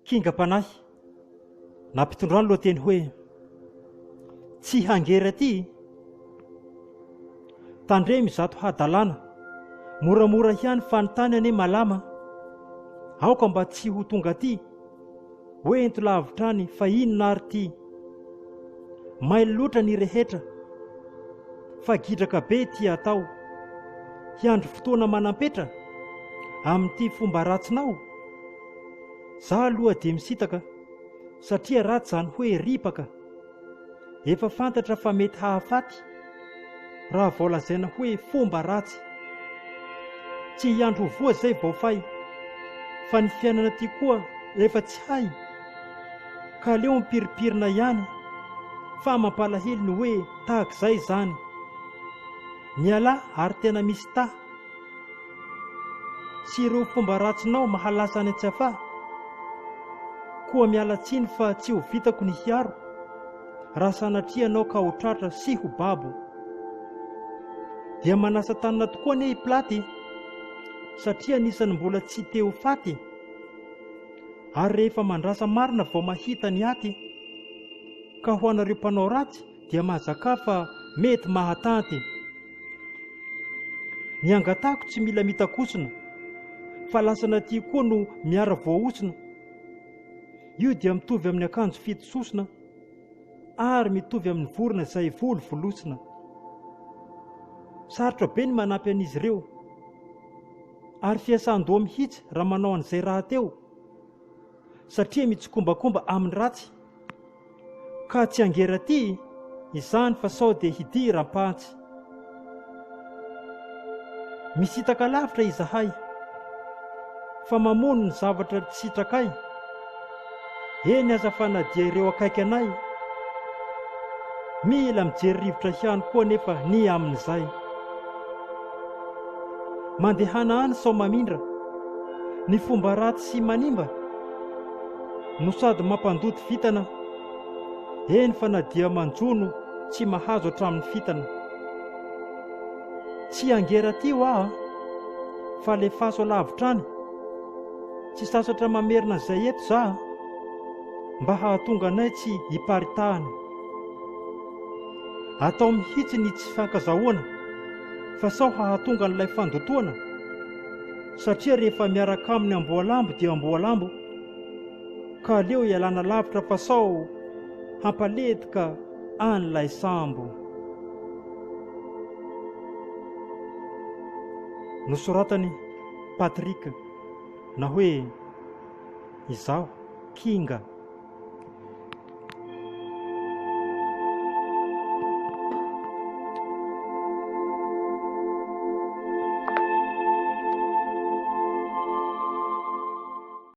Kingam-panahy nampitondrano lohateny hoe tsy hangera ty tandremy zato hadalana moramora hiany fanontany ane malama aoka mba tsy ho tonga ty hoe ento lavitrany fa inona ary ty mailo loatra ny rehetra fa gidraka be ty atao hiandro fotoana manampetra amin'ity fomba ratsinao za aloha dia misitaka satria ratsy zany hoe ripaka efa fantatra fa mety hahafaty raha voalazaina hoe fomba ratsy tsy hiandro ho voa zay vaofay fa ny fiainana ty koa efa tsy hay ka leo mipiripirina ihany fa mampalahelo ny hoe tahak'izay zany ny ala ary tena misy ta sy ireo fomba ratsinao mahalasa any an-tsafa koa miala tsiny fa tsy ho vitako ny hiaro raha sanatrianao ka ho tratra sy ho babo dia manasa tanana tokoa anie hiplaty satria nisany mbola tsy teo faty ary rehefa mandrasa marina vao mahita ny aty ka ho anareo mpanao ratsy dia mahazaka fa mety mahatanty ny angatako tsy mila mitakosona fa lasana ty koa no miara voaosona io dia mitovy amin'ny akanjo fitososona ary mitovy amin'ny vorona izay volovolosina sarotra be ny manampy an'izy ireo ary fiasan-doha mihitsy raha manao an'izay raha teo satria mitsikombakomba amin'ny ratsy ka tsy angera ty izany fa sao dia hidiram-pantsy misitaka lavitra izahay fa mamono ny zavatra tsy sitrakay eny aza fa nadia ireo akaiky anay mila mijery rivotra hiany koa nefa ny amin'izay mandehana any sao mamindra ny fomba ratsy sy manimba no sady mampandoto vitana eny fa nadia manjono tsy mahazo hatramin'ny fitana tsy angera ty ho aho fa le faso lavitrany tsy sasatra mamerina izay eto za mba hahatonga anay tsy hiparitahana atao mihitsy ny tsy fankazahoana fa sao hahatonga n'ilay fandotoana satria rehefa miaraka amin'ny amboalambo dia amboalambo ka leo ialana lavitra fa sao hampaletika an'ilay sambo nosoratany Patrika na hoe izaho Kinga.